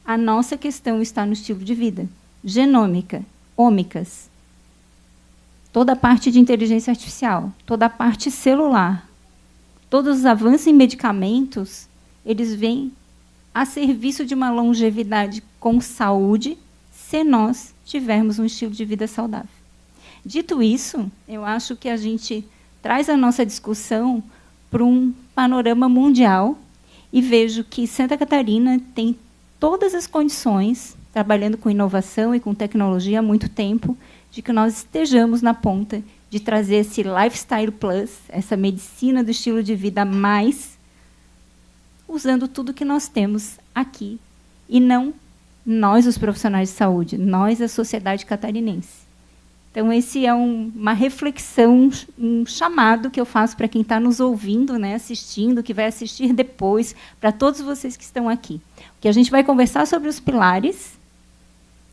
A nossa questão está no estilo de vida. Genômica, ômicas, toda a parte de inteligência artificial, toda a parte celular, todos os avanços em medicamentos, eles vêm a serviço de uma longevidade com saúde, se nós tivermos um estilo de vida saudável. Dito isso, eu acho que a gente traz a nossa discussão para um panorama mundial e vejo que Santa Catarina tem todas as condições, trabalhando com inovação e com tecnologia há muito tempo, de que nós estejamos na ponta de trazer esse lifestyle plus, essa medicina do estilo de vida mais, usando tudo que nós temos aqui, e não nós, os profissionais de saúde, nós, a sociedade catarinense. Então, esse é uma reflexão, um chamado que eu faço para quem está nos ouvindo, né, assistindo, que vai assistir depois, para todos vocês que estão aqui. Que a gente vai conversar sobre os pilares.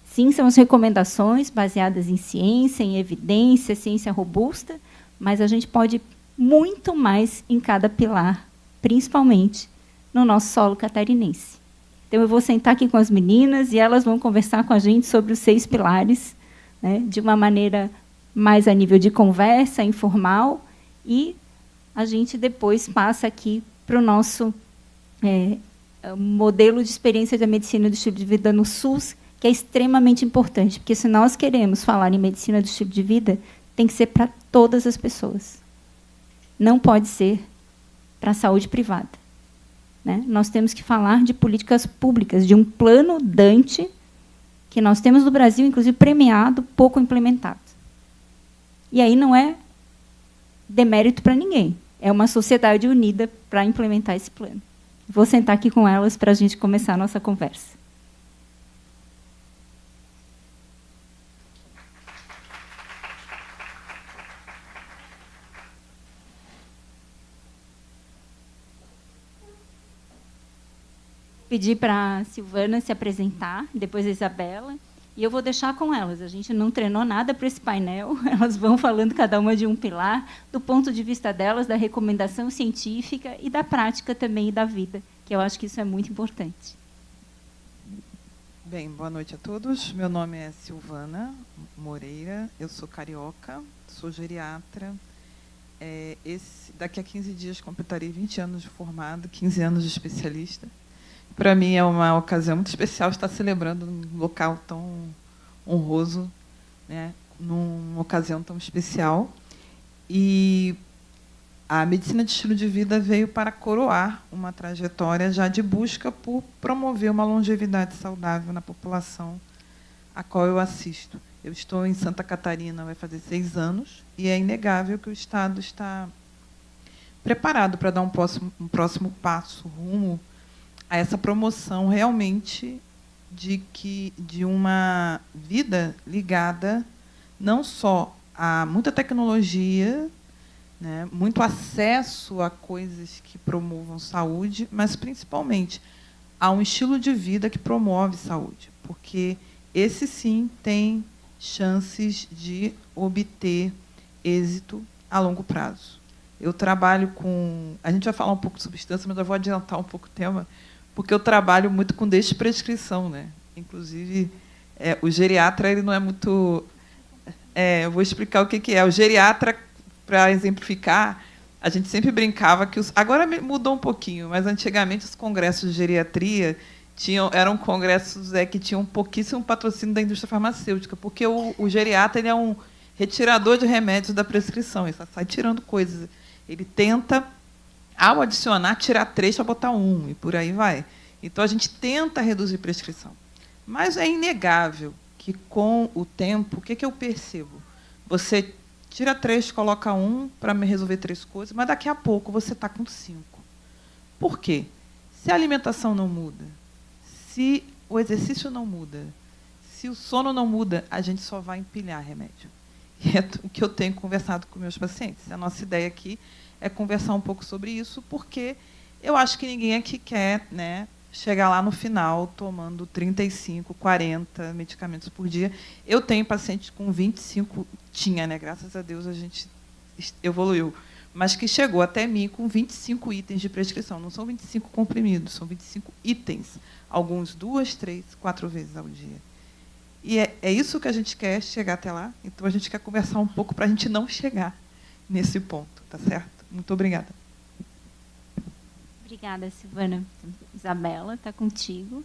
Sim, são as recomendações baseadas em ciência, em evidência, ciência robusta, mas a gente pode ir muito mais em cada pilar, principalmente no nosso solo catarinense. Então, eu vou sentar aqui com as meninas e elas vão conversar com a gente sobre os 6 pilares, né, de uma maneira mais a nível de conversa, informal, e a gente depois passa aqui para o nosso modelo de experiência da medicina do estilo de vida no SUS, que é extremamente importante, porque se nós queremos falar em medicina do estilo de vida, tem que ser para todas as pessoas. Não pode ser para a saúde privada. Né? Nós temos que falar de políticas públicas, de um plano Dante, que nós temos no Brasil, inclusive premiado, pouco implementado. E aí não é demérito para ninguém. É uma sociedade unida para implementar esse plano. Vou sentar aqui com elas para a gente começar a nossa conversa. Pedir para a Silvana se apresentar, depois a Isabela, e eu vou deixar com elas. A gente não treinou nada para esse painel, elas vão falando cada uma de um pilar, do ponto de vista delas, da recomendação científica e da prática também e da vida, que eu acho que isso é muito importante. Bem, boa noite a todos. Meu nome é Silvana Moreira, eu sou carioca, sou geriatra. Daqui a 15 dias completarei 20 anos de formado, 15 anos de especialista. Para mim é uma ocasião muito especial estar celebrando num local tão honroso, né, numa ocasião tão especial. E a medicina de estilo de vida veio para coroar uma trajetória já de busca por promover uma longevidade saudável na população a qual eu assisto. Eu estou em Santa Catarina, vai fazer 6 anos, e é inegável que o Estado está preparado para dar um próximo passo rumo a essa promoção realmente de uma vida ligada não só a muita tecnologia, né, muito acesso a coisas que promovam saúde, mas, principalmente, a um estilo de vida que promove saúde, porque esse, sim, tem chances de obter êxito a longo prazo. Eu trabalho com... A gente vai falar um pouco de substância, mas eu vou adiantar um pouco o tema, porque eu trabalho muito com desprescrição, né? Inclusive, o geriatra ele não é muito... eu vou explicar o que é. O geriatra, para exemplificar, a gente sempre brincava que... Agora mudou um pouquinho, mas, antigamente, os congressos de geriatria eram congressos que tinham pouquíssimo patrocínio da indústria farmacêutica, porque o geriatra ele é um retirador de remédios da prescrição, ele sai tirando coisas. Ele tenta... ao adicionar, tirar 3 para botar 1, e por aí vai. Então, a gente tenta reduzir prescrição. Mas é inegável que, com o tempo, o que eu percebo? Você tira 3, coloca 1 para resolver 3 coisas, mas, daqui a pouco, você está com 5. Por quê? Se a alimentação não muda, se o exercício não muda, se o sono não muda, a gente só vai empilhar remédio. E é o que eu tenho conversado com meus pacientes. A nossa ideia aqui é conversar um pouco sobre isso, porque eu acho que ninguém aqui quer, né, chegar lá no final tomando 35, 40 medicamentos por dia. Eu tenho pacientes com 25, tinha, né, graças a Deus a gente evoluiu, mas que chegou até mim com 25 itens de prescrição. Não são 25 comprimidos, são 25 itens. Alguns 2, 3, 4 vezes ao dia. E é isso que a gente quer, chegar até lá. Então, a gente quer conversar um pouco para a gente não chegar nesse ponto, tá certo? Muito obrigada. Obrigada, Silvana. Isabela, está contigo.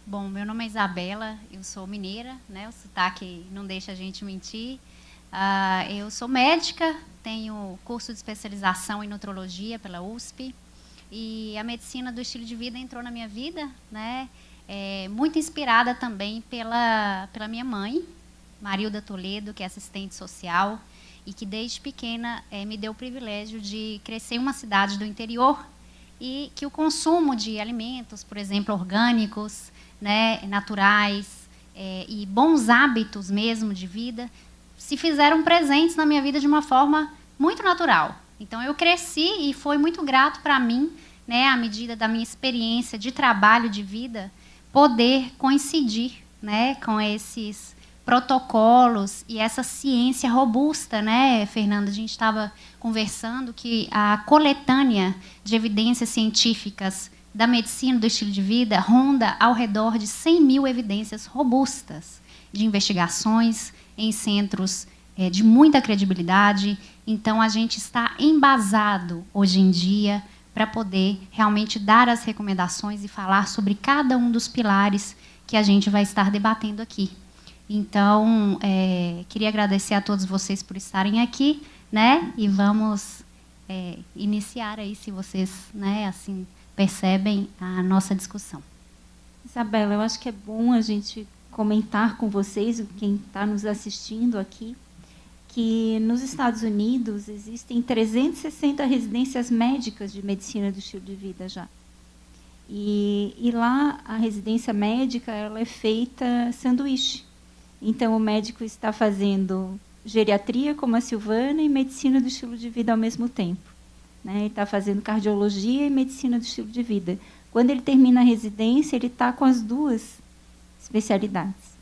Bom, meu nome é Isabela, eu sou mineira, né? O sotaque não deixa a gente mentir. Eu sou médica, tenho curso de especialização em nutrologia pela USP, e a medicina do estilo de vida entrou na minha vida, né? Muito inspirada também pela minha mãe, Marilda Toledo, que é assistente social, e que desde pequena me deu o privilégio de crescer em uma cidade do interior, e que o consumo de alimentos, por exemplo, orgânicos, né, naturais, e bons hábitos mesmo de vida, se fizeram presentes na minha vida de uma forma muito natural. Então, eu cresci e foi muito grato para mim, né, à medida da minha experiência de trabalho, de vida, poder coincidir, né, com esses protocolos e essa ciência robusta, né, Fernanda? A gente estava conversando que a coletânea de evidências científicas da medicina do estilo de vida ronda ao redor de 100 mil evidências robustas de investigações em centros de muita credibilidade. Então, a gente está embasado hoje em dia para poder realmente dar as recomendações e falar sobre cada um dos pilares que a gente vai estar debatendo aqui. Então, queria agradecer a todos vocês por estarem aqui, né? E vamos iniciar aí, se vocês, né, assim, percebem a nossa discussão. Isabela, eu acho que é bom a gente comentar com vocês, quem está nos assistindo aqui, que nos Estados Unidos existem 360 residências médicas de medicina do estilo de vida já. E lá a residência médica ela é feita sanduíche. Então, o médico está fazendo geriatria, como a Silvana, e medicina do estilo de vida ao mesmo tempo. Né? Ele está fazendo cardiologia e medicina do estilo de vida. Quando ele termina a residência, ele está com as duas especialidades.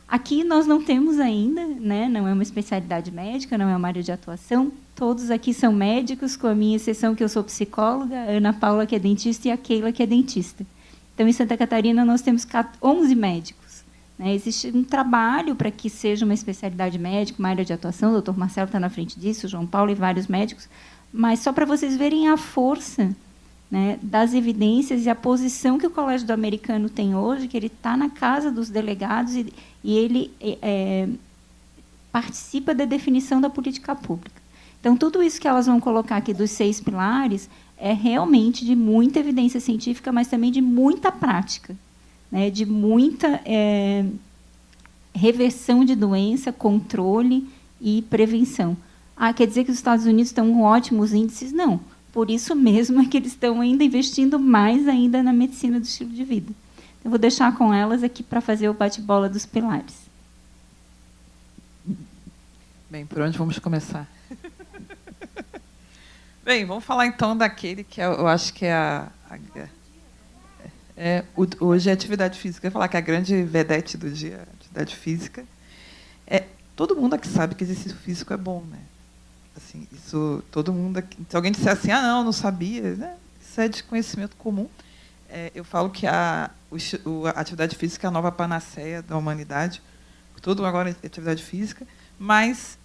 Aqui nós não temos ainda, né? Não é uma especialidade médica, não é uma área de atuação. Todos aqui são médicos, com a minha exceção que eu sou psicóloga, a Ana Paula, que é dentista, e a Keila, que é dentista. Então, em Santa Catarina, nós temos 11 médicos. Né? Existe um trabalho para que seja uma especialidade médica, uma área de atuação. O doutor Marcelo está na frente disso, o João Paulo e vários médicos. Mas só para vocês verem a força, né, das evidências e a posição que o Colégio do Americano tem hoje, que ele está na casa dos delegados e ele participa da definição da política pública. Então, tudo isso que elas vão colocar aqui dos 6 pilares é realmente de muita evidência científica, mas também de muita prática, né, de muita reversão de doença, controle e prevenção. Quer dizer que os Estados Unidos estão com ótimos índices? Não. Por isso mesmo é que eles estão ainda investindo mais ainda na medicina do estilo de vida. Eu vou deixar com elas aqui para fazer o bate-bola dos pilares. Bem, por onde vamos começar? Bem, vamos falar então daquele que eu acho que hoje é atividade física. Eu ia falar que é a grande vedete do dia, atividade física. Todo mundo aqui sabe que exercício físico é bom, né? Assim, isso todo mundo aqui, se alguém disser assim, não sabia, né? Isso é de conhecimento comum. Eu falo que a atividade física é a nova panaceia da humanidade. Tudo agora é atividade física, mas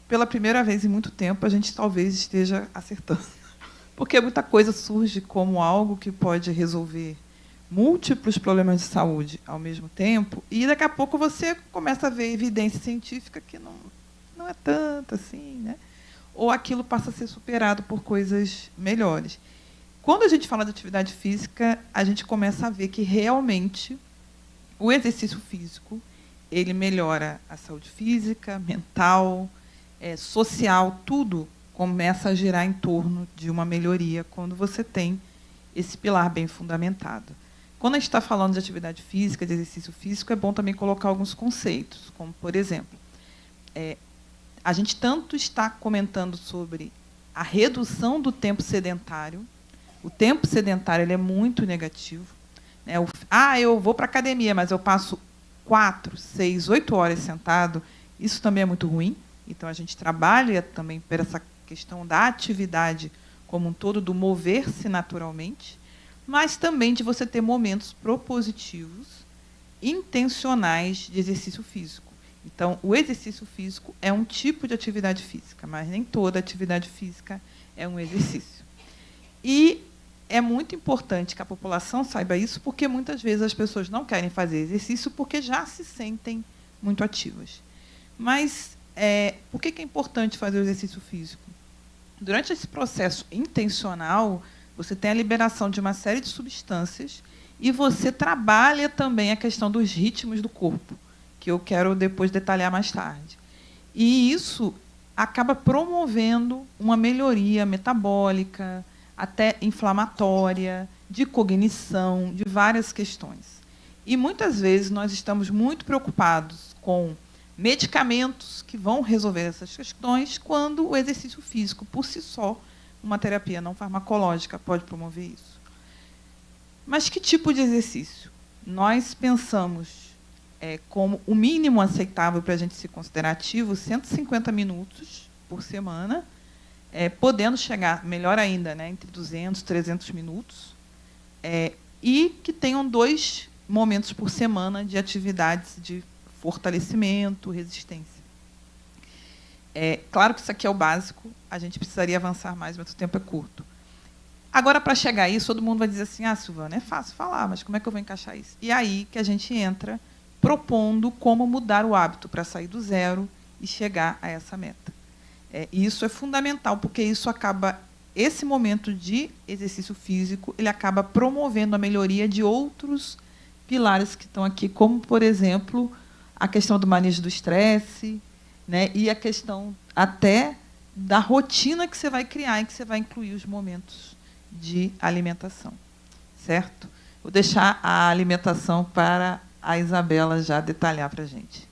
pela primeira vez em muito tempo a gente talvez esteja acertando, porque muita coisa surge como algo que pode resolver múltiplos problemas de saúde ao mesmo tempo, e daqui a pouco você começa a ver evidência científica que não é tanto assim, né? Ou aquilo passa a ser superado por coisas melhores. Quando a gente fala de atividade física, a gente começa a ver que realmente o exercício físico ele melhora a saúde física, mental, social, tudo começa a girar em torno de uma melhoria quando você tem esse pilar bem fundamentado. Quando a gente está falando de atividade física, de exercício físico, é bom também colocar alguns conceitos, como, por exemplo, a gente tanto está comentando sobre a redução do tempo sedentário. O tempo sedentário ele é muito negativo. Né? Eu vou para a academia, mas eu passo 4, 6, 8 horas sentado. Isso também é muito ruim. Então, a gente trabalha também por essa questão da atividade como um todo, do mover-se naturalmente, mas também de você ter momentos propositivos, intencionais de exercício físico. Então, o exercício físico é um tipo de atividade física, mas nem toda atividade física é um exercício. E é muito importante que a população saiba isso, porque muitas vezes as pessoas não querem fazer exercício porque já se sentem muito ativas. Mas por que é importante fazer o exercício físico? Durante esse processo intencional, você tem a liberação de uma série de substâncias e você trabalha também a questão dos ritmos do corpo, que eu quero depois detalhar mais tarde. E isso acaba promovendo uma melhoria metabólica, até inflamatória, de cognição, de várias questões. E, muitas vezes, nós estamos muito preocupados com medicamentos que vão resolver essas questões, quando o exercício físico, por si só, uma terapia não farmacológica pode promover isso. Mas que tipo de exercício? Nós pensamos como o mínimo aceitável para a gente se considerar ativo, 150 minutos por semana, podendo chegar, melhor ainda, né, entre 200 e 300 minutos, e que tenham 2 momentos por semana de atividades de fortalecimento, resistência. Claro que isso aqui é o básico, a gente precisaria avançar mais, mas o tempo é curto. Agora, para chegar a isso, todo mundo vai dizer assim, Silvana, é fácil falar, mas como é que eu vou encaixar isso? E aí que a gente entra propondo como mudar o hábito para sair do zero e chegar a essa meta. E isso é fundamental, porque isso acaba, esse momento de exercício físico, ele acaba promovendo a melhoria de outros pilares que estão aqui, como, por exemplo, a questão do manejo do estresse, né, e a questão até da rotina que você vai criar, em que você vai incluir os momentos de alimentação. Certo? Vou deixar a alimentação para a Isabela já detalhar para a gente.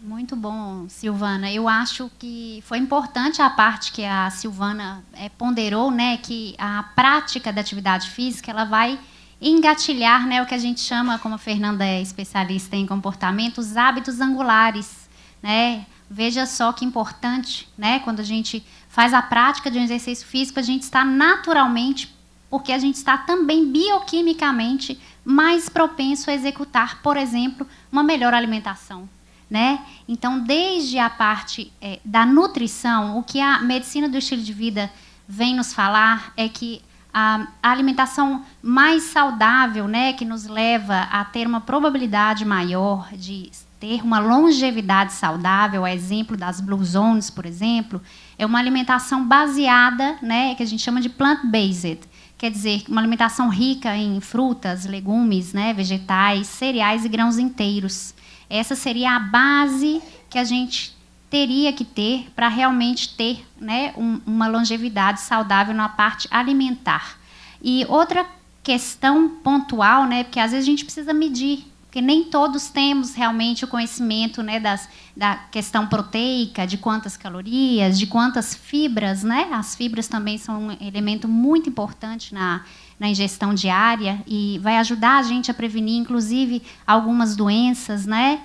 Muito bom, Silvana. Eu acho que foi importante a parte que a Silvana ponderou, né, que a prática da atividade física ela vai engatilhar, né, o que a gente chama, como a Fernanda é especialista em comportamento, os hábitos angulares, né? Veja só que importante, né, quando a gente faz a prática de um exercício físico, a gente está naturalmente, porque a gente está também bioquimicamente mais propenso a executar, por exemplo, uma melhor alimentação. Né? Então, desde a parte da nutrição, o que a medicina do estilo de vida vem nos falar é que a alimentação mais saudável, né, que nos leva a ter uma probabilidade maior de ter uma longevidade saudável, a exemplo das Blue Zones, por exemplo, é uma alimentação baseada, né, que a gente chama de plant-based, quer dizer, uma alimentação rica em frutas, legumes, né, vegetais, cereais e grãos inteiros. Essa seria a base que a gente teria que ter para realmente ter, né, uma longevidade saudável na parte alimentar. E outra questão pontual, né, porque às vezes a gente precisa medir, porque nem todos temos realmente o conhecimento, né, da questão proteica, de quantas calorias, de quantas fibras, né? As fibras também são um elemento muito importante na ingestão diária e vai ajudar a gente a prevenir, inclusive, algumas doenças, né?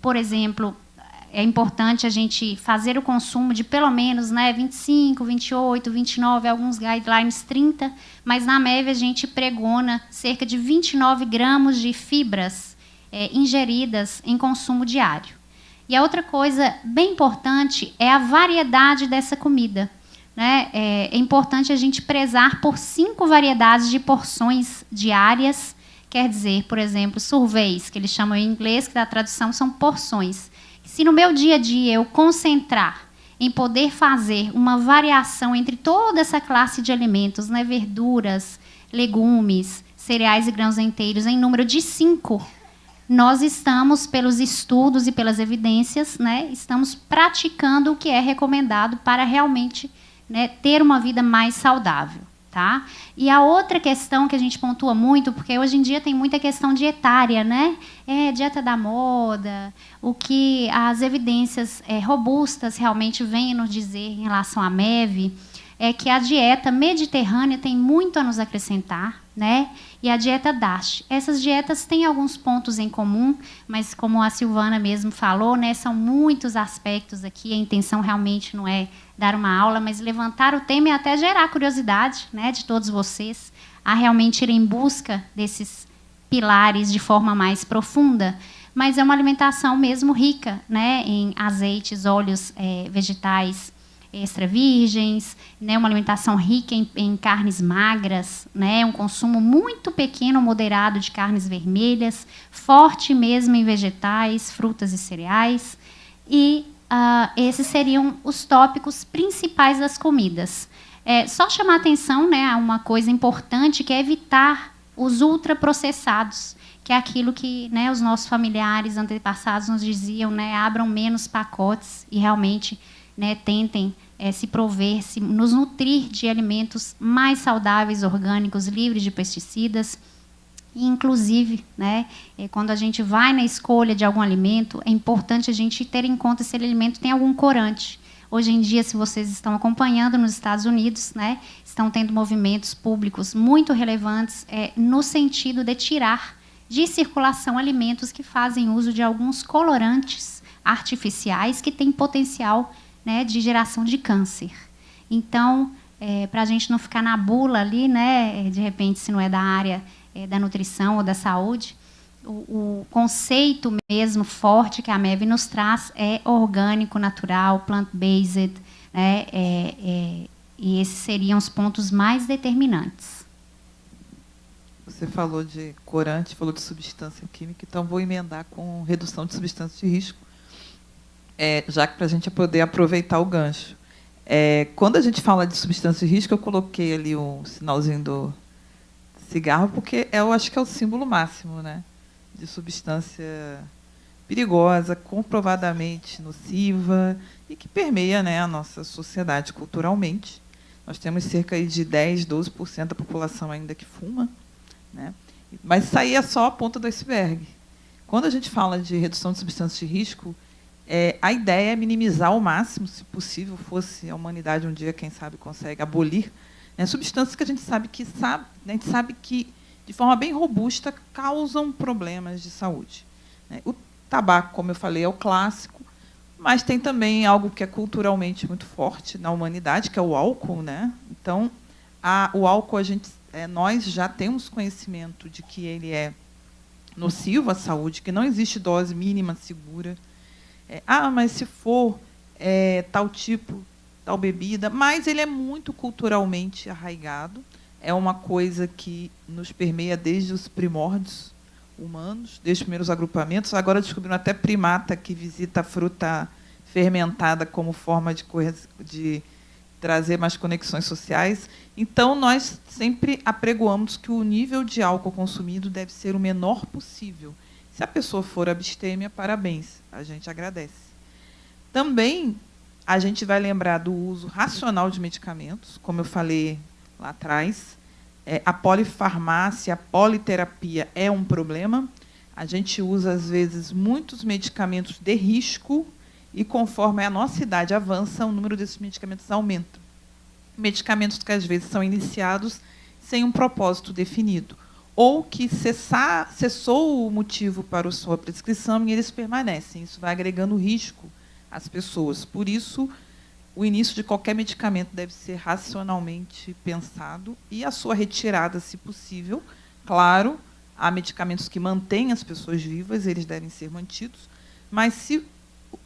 Por exemplo, é importante a gente fazer o consumo de pelo menos, né, 25, 28, 29, alguns guidelines 30, mas na MEV a gente pregona cerca de 29 gramas de fibras ingeridas em consumo diário. E a outra coisa bem importante é a variedade dessa comida. Né? É importante a gente prezar por 5 variedades de porções diárias, quer dizer, por exemplo, surveys, que eles chamam em inglês, que da tradução são porções. Se no meu dia a dia eu concentrar em poder fazer uma variação entre toda essa classe de alimentos, né, verduras, legumes, cereais e grãos inteiros, em número de 5, nós estamos, pelos estudos e pelas evidências, né, estamos praticando o que é recomendado para realmente, né, ter uma vida mais saudável. Tá? E a outra questão que a gente pontua muito, porque hoje em dia tem muita questão dietária, né? Dieta da moda, o que as evidências robustas realmente vêm nos dizer em relação à MEV, é que a dieta mediterrânea tem muito a nos acrescentar, né? E a dieta DASH. Essas dietas têm alguns pontos em comum, mas como a Silvana mesmo falou, né, são muitos aspectos aqui. A intenção realmente não é dar uma aula, mas levantar o tema e até gerar curiosidade, né, de todos vocês a realmente ir em busca desses pilares de forma mais profunda. Mas é uma alimentação mesmo rica, né, em azeites, óleos vegetais extra virgens, né, uma alimentação rica em carnes magras, né, um consumo muito pequeno, moderado de carnes vermelhas, forte mesmo em vegetais, frutas e cereais. E esses seriam os tópicos principais das comidas. Só chamar atenção, né, a uma coisa importante, que é evitar os ultraprocessados, que é aquilo que, né, os nossos familiares antepassados nos diziam, né, abram menos pacotes e realmente, né, tentem se prover, nos nutrir de alimentos mais saudáveis, orgânicos, livres de pesticidas. E, inclusive, né, quando a gente vai na escolha de algum alimento, é importante a gente ter em conta se aquele alimento tem algum corante. Hoje em dia, se vocês estão acompanhando nos Estados Unidos, né, estão tendo movimentos públicos muito relevantes no sentido de tirar de circulação alimentos que fazem uso de alguns colorantes artificiais que têm potencial, né, de geração de câncer. Então, para a gente não ficar na bula ali, né, de repente, se não é da área da nutrição ou da saúde, o conceito mesmo forte que a MEV nos traz é orgânico, natural, plant-based, né, e esses seriam os pontos mais determinantes. Você falou de corante, falou de substância química, então vou emendar com redução de substâncias de risco, já que para a gente poder aproveitar o gancho. Quando a gente fala de substância de risco, eu coloquei ali um sinalzinho do cigarro, porque eu acho que é o símbolo máximo, né, de substância perigosa, comprovadamente nociva e que permeia, né, a nossa sociedade culturalmente. Nós temos cerca de 10%, 12% da população ainda que fuma, né? Mas isso aí é só a ponta do iceberg. Quando a gente fala de redução de substâncias de risco, a ideia é minimizar ao máximo, se possível, fosse a humanidade um dia, quem sabe, consegue abolir, né, substâncias que a gente sabe que, de forma bem robusta, causam problemas de saúde. O tabaco, como eu falei, é o clássico, mas tem também algo que é culturalmente muito forte na humanidade, que é o álcool, né? Então, o álcool, nós já temos conhecimento de que ele é nocivo à saúde, que não existe dose mínima segura. Mas se for tal tipo, tal bebida, mas ele é muito culturalmente arraigado, é uma coisa que nos permeia desde os primórdios humanos, desde os primeiros agrupamentos. Agora descobriram até primata que visita a fruta fermentada como forma de trazer mais conexões sociais. Então, nós sempre apregoamos que o nível de álcool consumido deve ser o menor possível. Se a pessoa for abstêmia, parabéns, a gente agradece. Também, a gente vai lembrar do uso racional de medicamentos, como eu falei lá atrás. A polifarmácia, a politerapia é um problema. A gente usa, às vezes, muitos medicamentos de risco e, conforme a nossa idade avança, o número desses medicamentos aumenta. Medicamentos que, às vezes, são iniciados sem um propósito definido, ou que cessou o motivo para a sua prescrição e eles permanecem. Isso vai agregando risco às pessoas. Por isso, o início de qualquer medicamento deve ser racionalmente pensado e a sua retirada, se possível. Claro, há medicamentos que mantêm as pessoas vivas, eles devem ser mantidos, mas se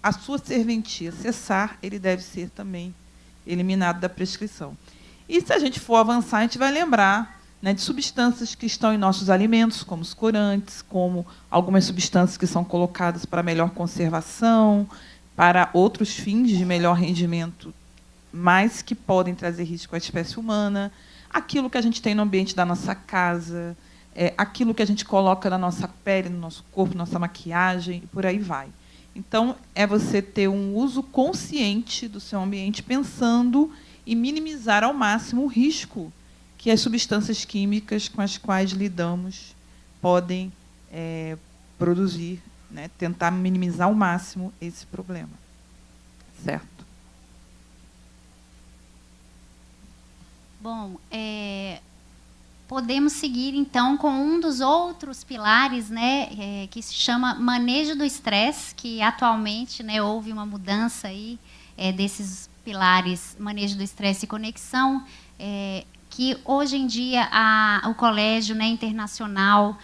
a sua serventia cessar, ele deve ser também eliminado da prescrição. E se a gente for avançar, a gente vai lembrar, né, de substâncias que estão em nossos alimentos, como os corantes, como algumas substâncias que são colocadas para melhor conservação, para outros fins de melhor rendimento, mas que podem trazer risco à espécie humana, aquilo que a gente tem no ambiente da nossa casa, aquilo que a gente coloca na nossa pele, no nosso corpo, nossa maquiagem, e por aí vai. Então, é você ter um uso consciente do seu ambiente, pensando em minimizar ao máximo o risco que as substâncias químicas com as quais lidamos podem produzir, né, tentar minimizar ao máximo esse problema. Certo? Bom, podemos seguir, então, com um dos outros pilares, né, que se chama manejo do estresse, que atualmente, né, houve uma mudança aí, desses pilares, manejo do estresse e conexão, que hoje em dia o Colégio, né, Internacional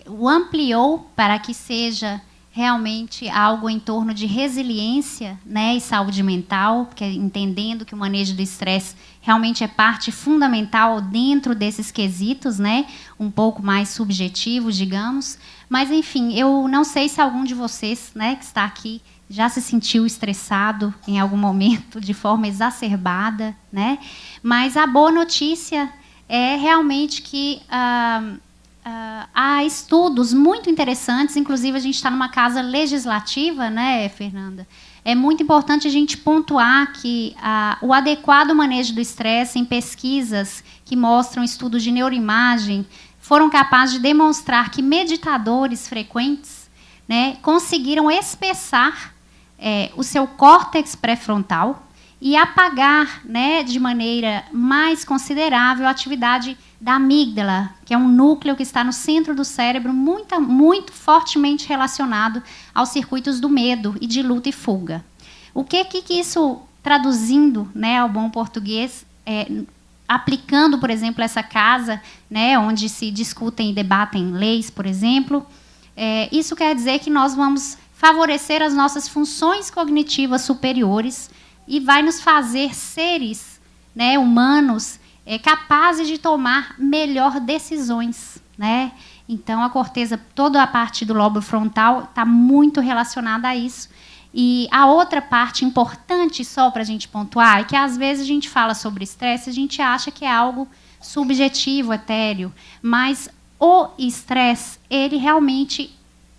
o ampliou para que seja realmente algo em torno de resiliência, né, e saúde mental, porque entendendo que o manejo do estresse realmente é parte fundamental dentro desses quesitos, né, um pouco mais subjetivos, digamos. Mas, enfim, eu não sei se algum de vocês, né, que está aqui já se sentiu estressado em algum momento de forma exacerbada, né? Mas a boa notícia é realmente que há estudos muito interessantes, inclusive a gente está numa casa legislativa, né, Fernanda? É muito importante a gente pontuar que o adequado manejo do estresse em pesquisas que mostram estudos de neuroimagem foram capazes de demonstrar que meditadores frequentes, né, conseguiram espessar o seu córtex pré-frontal e apagar, né, de maneira mais considerável a atividade da amígdala, que é um núcleo que está no centro do cérebro, muito fortemente relacionado aos circuitos do medo e de luta e fuga. O que isso, traduzindo, né, ao bom português, aplicando, por exemplo, essa casa, né, onde se discutem e debatem leis, por exemplo, isso quer dizer que nós vamos favorecer as nossas funções cognitivas superiores e vai nos fazer seres, né, humanos, capazes de tomar melhor decisões, né? Então, a corteza, toda a parte do lobo frontal está muito relacionada a isso. E a outra parte importante, só para a gente pontuar, é que às vezes a gente fala sobre estresse, a gente acha que é algo subjetivo, etéreo, mas o estresse, ele realmente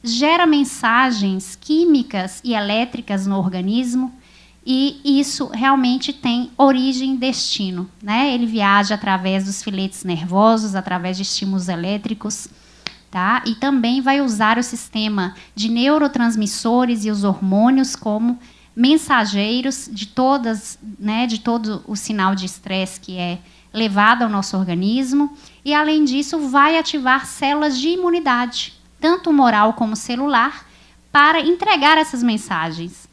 gera mensagens químicas e elétricas no organismo, e isso realmente tem origem e destino, né? Ele viaja através dos filetes nervosos, através de estímulos elétricos, tá? E também vai usar o sistema de neurotransmissores e os hormônios como mensageiros de todo o sinal de estresse que é levado ao nosso organismo. E, além disso, vai ativar células de imunidade, tanto humoral como celular, para entregar essas mensagens.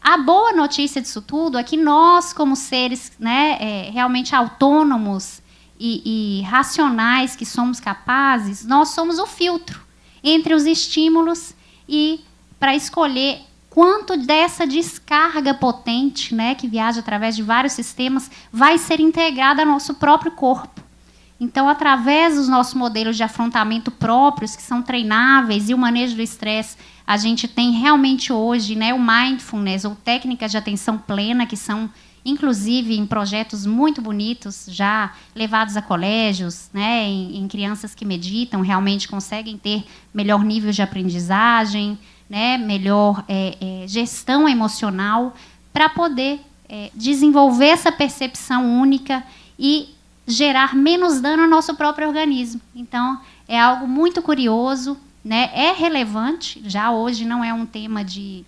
A boa notícia disso tudo é que nós, como seres, né, realmente autônomos e racionais que somos capazes, nós somos o filtro entre os estímulos e para escolher quanto dessa descarga potente, né, que viaja através de vários sistemas, vai ser integrada ao nosso próprio corpo. Então, através dos nossos modelos de afrontamento próprios, que são treináveis, e o manejo do estresse, a gente tem realmente hoje, né, o mindfulness, ou técnicas de atenção plena, que são, inclusive, em projetos muito bonitos, já levados a colégios, né, em crianças que meditam, realmente conseguem ter melhor nível de aprendizagem, né, melhor gestão emocional, para poder desenvolver essa percepção única e gerar menos dano ao nosso próprio organismo. Então, é algo muito curioso, né? É relevante, já hoje não é um tema de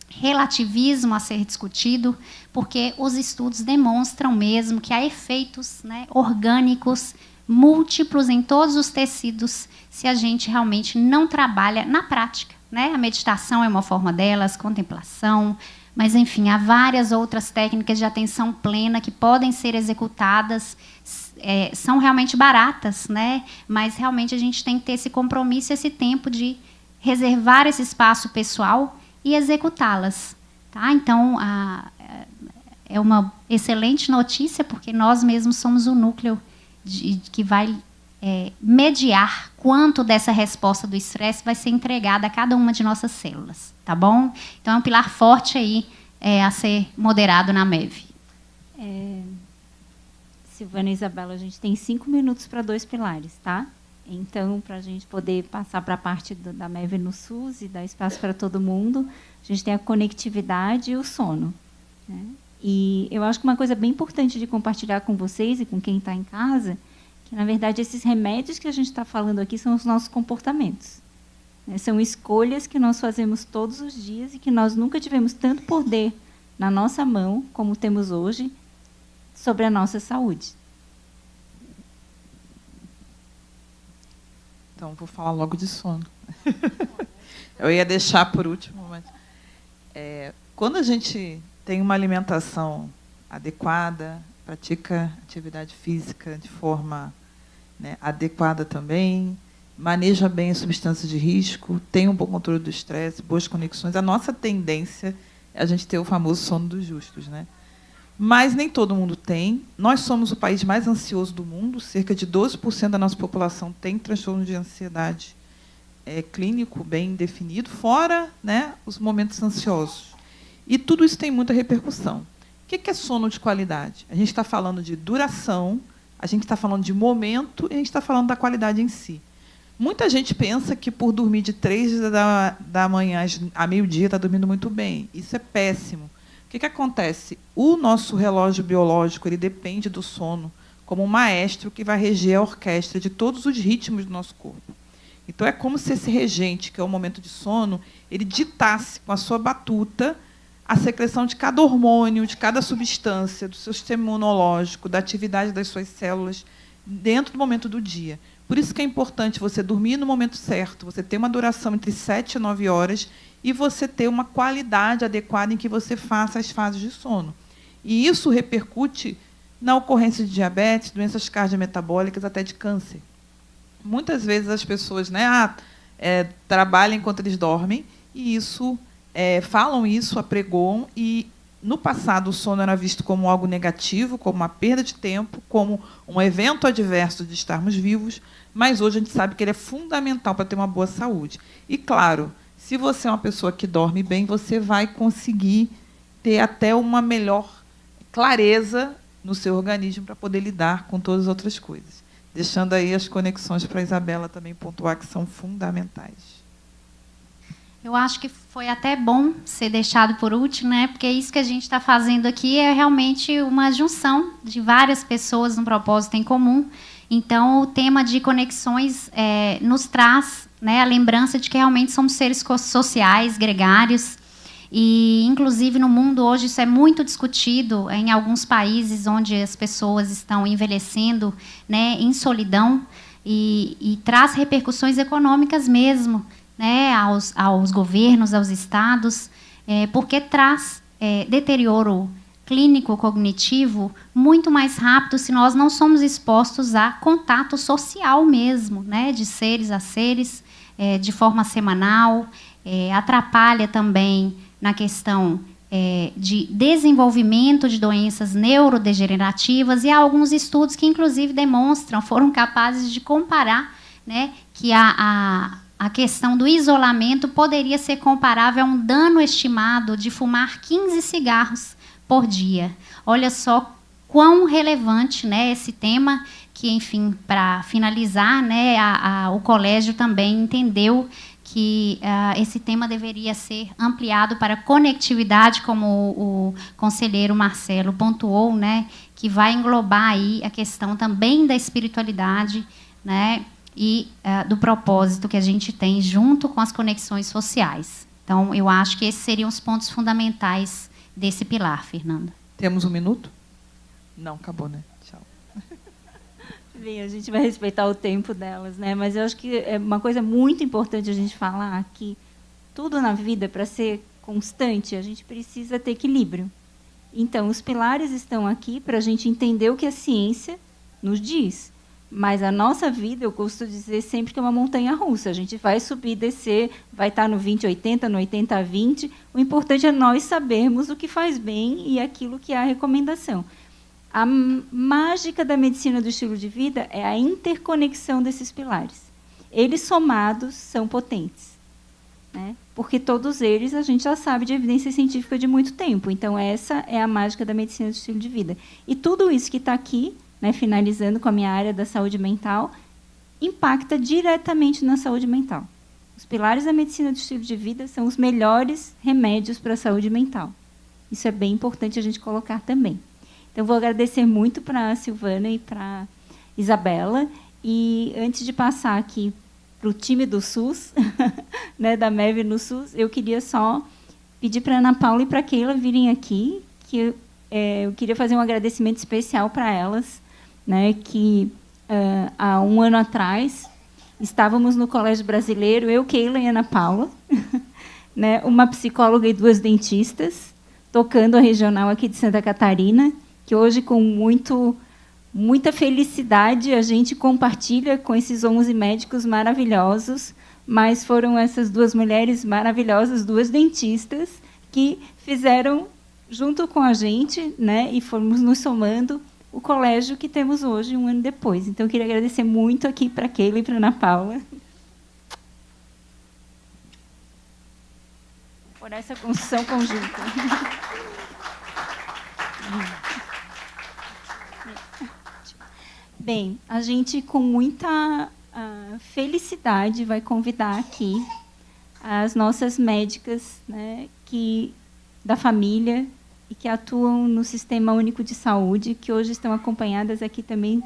relativismo a ser discutido, porque os estudos demonstram mesmo que há efeitos, né, orgânicos múltiplos em todos os tecidos se a gente realmente não trabalha na prática, né? A meditação é uma forma delas, contemplação, mas, enfim, há várias outras técnicas de atenção plena que podem ser executadas, são realmente baratas, né? Mas realmente a gente tem que ter esse compromisso, esse tempo de reservar esse espaço pessoal e executá-las. Tá? Então, é uma excelente notícia, porque nós mesmos somos o núcleo que vai mediar quanto dessa resposta do estresse vai ser entregada a cada uma de nossas células. Tá bom? Então, é um pilar forte aí a ser moderado na MEV. Silvana e Isabela, a gente tem 5 minutos para 2 pilares, tá? Então, para a gente poder passar para a parte da MEV no SUS e dar espaço para todo mundo, a gente tem a conectividade e o sono, né? E eu acho que uma coisa bem importante de compartilhar com vocês e com quem está em casa, que, na verdade, esses remédios que a gente está falando aqui são os nossos comportamentos, né? São escolhas que nós fazemos todos os dias e que nós nunca tivemos tanto poder na nossa mão como temos hoje sobre a nossa saúde. Então, vou falar logo de sono. Eu ia deixar por último, mas quando a gente tem uma alimentação adequada, pratica atividade física de forma, né, adequada também, maneja bem as substâncias de risco, tem um bom controle do estresse, boas conexões, a nossa tendência é a gente ter o famoso sono dos justos, né? Mas nem todo mundo tem. Nós somos o país mais ansioso do mundo, cerca de 12% da nossa população tem transtorno de ansiedade clínico bem definido, fora, né, os momentos ansiosos. E tudo isso tem muita repercussão. O que é sono de qualidade? A gente está falando de duração, a gente está falando de momento e a gente está falando da qualidade em si. Muita gente pensa que por dormir de 3 da manhã a meio-dia está dormindo muito bem. Isso é péssimo. O que acontece? O nosso relógio biológico ele depende do sono como um maestro que vai reger a orquestra de todos os ritmos do nosso corpo. Então, é como se esse regente, que é o momento de sono, ele ditasse com a sua batuta a secreção de cada hormônio, de cada substância, do seu sistema imunológico, da atividade das suas células, dentro do momento do dia. Por isso que é importante você dormir no momento certo, você ter uma duração entre 7 e 9 horas e você ter uma qualidade adequada em que você faça as fases de sono. E isso repercute na ocorrência de diabetes, doenças cardiometabólicas, até de câncer. Muitas vezes as pessoas, né, trabalham enquanto eles dormem, e isso falam isso, apregoam, e no passado o sono era visto como algo negativo, como uma perda de tempo, como um evento adverso de estarmos vivos, mas hoje a gente sabe que ele é fundamental para ter uma boa saúde. E, claro, se você é uma pessoa que dorme bem, você vai conseguir ter até uma melhor clareza no seu organismo para poder lidar com todas as outras coisas. Deixando aí as conexões para a Isabela também pontuar, que são fundamentais. Eu acho que foi até bom ser deixado por último, né? Porque isso que a gente está fazendo aqui é realmente uma junção de várias pessoas num propósito em comum. Então, o tema de conexões nos traz, né, a lembrança de que realmente somos seres sociais, gregários. E, inclusive, no mundo hoje isso é muito discutido em alguns países onde as pessoas estão envelhecendo, né, em solidão, e traz repercussões econômicas mesmo, né, aos governos, aos estados, porque traz deterioro clínico cognitivo muito mais rápido se nós não somos expostos a contato social mesmo, né, de seres a seres, de forma semanal, atrapalha também na questão de desenvolvimento de doenças neurodegenerativas, e há alguns estudos que, inclusive, demonstram, foram capazes de comparar, né, que a questão do isolamento poderia ser comparável a um dano estimado de fumar 15 cigarros por dia. Olha só quão relevante, né, esse tema, que, enfim, para finalizar, né, o colégio também entendeu que esse tema deveria ser ampliado para conectividade, como o conselheiro Marcelo pontuou, né, que vai englobar aí a questão também da espiritualidade, né, e do propósito que a gente tem junto com as conexões sociais. Então, eu acho que esses seriam os pontos fundamentais desse pilar, Fernanda. Temos um minuto? Não, acabou, né? Tchau. Bem, a gente vai respeitar o tempo delas, né? Mas eu acho que é uma coisa muito importante a gente falar que tudo na vida, para ser constante, a gente precisa ter equilíbrio. Então, os pilares estão aqui para a gente entender o que a ciência nos diz. Mas a nossa vida, eu gosto de dizer sempre que é uma montanha-russa. A gente vai subir, descer, vai estar no 20-80, no 80-20. O importante é nós sabermos o que faz bem e aquilo que é a recomendação. A mágica da medicina do estilo de vida é a interconexão desses pilares. Eles somados são potentes, né? Porque todos eles a gente já sabe de evidência científica de muito tempo. Então, essa é a mágica da medicina do estilo de vida. E tudo isso que está aqui, né, finalizando com a minha área da saúde mental, impacta diretamente na saúde mental. Os pilares da medicina do estilo de vida são os melhores remédios para a saúde mental. Isso é bem importante a gente colocar também. Então, vou agradecer muito para a Silvana e para a Isabela. E, antes de passar aqui para o time do SUS, né, da MEV no SUS, eu queria só pedir para a Ana Paula e para a Keila virem aqui, que eu queria fazer um agradecimento especial para elas, né, que há um ano atrás estávamos no Colégio Brasileiro, eu, Keila e Ana Paula, né, uma psicóloga e 2 dentistas, tocando a regional aqui de Santa Catarina, que hoje, com muita felicidade, a gente compartilha com esses 11 médicos maravilhosos, mas foram essas 2 mulheres maravilhosas, 2 dentistas, que fizeram, junto com a gente, né, e fomos nos somando, o colégio que temos hoje, um ano depois. Então, eu queria agradecer muito aqui para a Keila e para a Ana Paula por essa construção conjunta. Bem, a gente, com muita felicidade, vai convidar aqui as nossas médicas, né, da família e que atuam no Sistema Único de Saúde, que hoje estão acompanhadas aqui também,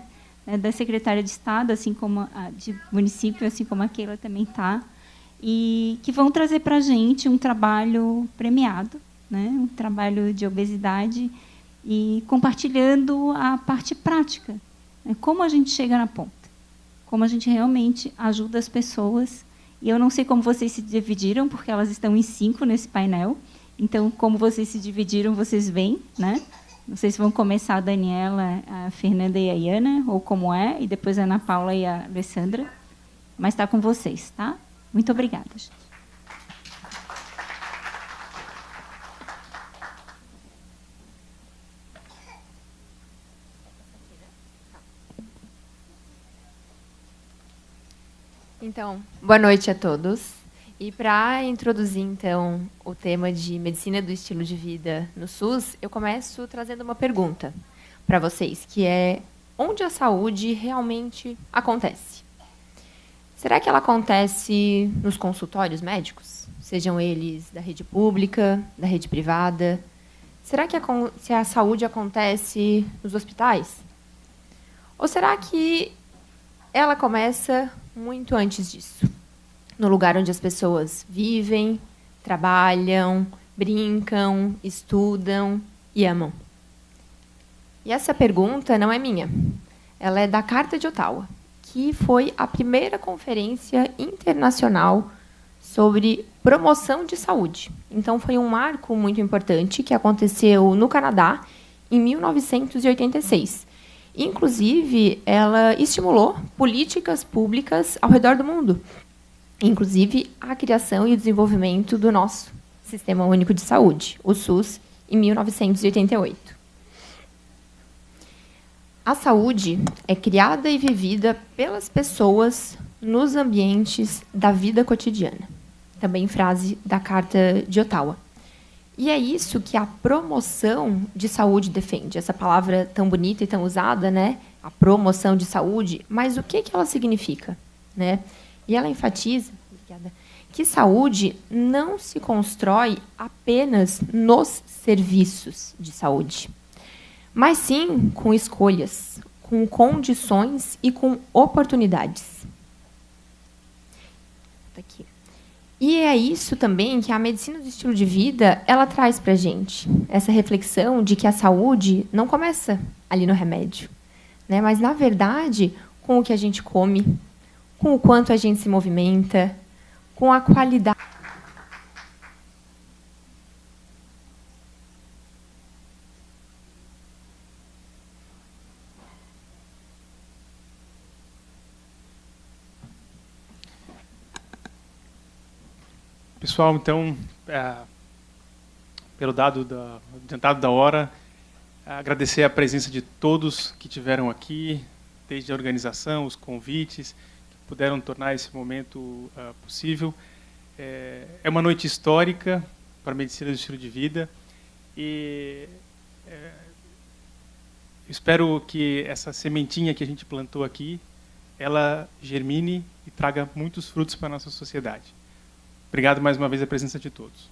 né, da Secretária de Estado, assim como a de município, assim como a Keila também está, e que vão trazer para a gente um trabalho premiado, né, um trabalho de obesidade, e compartilhando a parte prática, né, como a gente chega na ponta, como a gente realmente ajuda as pessoas. E eu não sei como vocês se dividiram, porque elas estão em 5 nesse painel. Então, como vocês se dividiram, vocês veem, né? Não sei se vão começar a Daniela, a Fernanda e a Iana, ou como é, e depois a Ana Paula e a Alessandra. Mas está com vocês, tá? Muito obrigada, gente. Então, boa noite a todos. E para introduzir, então, o tema de medicina do estilo de vida no SUS, eu começo trazendo uma pergunta para vocês, que é: onde a saúde realmente acontece? Será que ela acontece nos consultórios médicos? Sejam eles da rede pública, da rede privada? Será que a saúde acontece nos hospitais? Ou será que ela começa muito antes disso, no lugar onde as pessoas vivem, trabalham, brincam, estudam e amam? E essa pergunta não é minha. Ela é da Carta de Ottawa, que foi a primeira conferência internacional sobre promoção de saúde. Então, foi um marco muito importante que aconteceu no Canadá em 1986. Inclusive, ela estimulou políticas públicas ao redor do mundo, inclusive a criação e o desenvolvimento do nosso Sistema Único de Saúde, o SUS, em 1988. A saúde é criada e vivida pelas pessoas nos ambientes da vida cotidiana. Também frase da Carta de Ottawa. E é isso que a promoção de saúde defende. Essa palavra tão bonita e tão usada, né? A promoção de saúde. Mas o que ela significa, né? E ela enfatiza que saúde não se constrói apenas nos serviços de saúde, mas sim com escolhas, com condições e com oportunidades. Tá aqui. E é isso também que a medicina do estilo de vida ela traz para a gente, essa reflexão de que a saúde não começa ali no remédio, né? Mas, na verdade, com o que a gente come, com o quanto a gente se movimenta, com a qualidade. Pessoal, então, pelo adiantado da hora, agradecer a presença de todos que tiveram aqui, desde a organização, os convites, que puderam tornar esse momento possível. É uma noite histórica para a medicina do estilo de vida e espero que essa sementinha que a gente plantou aqui, ela germine e traga muitos frutos para a nossa sociedade. Obrigado mais uma vez a presença de todos.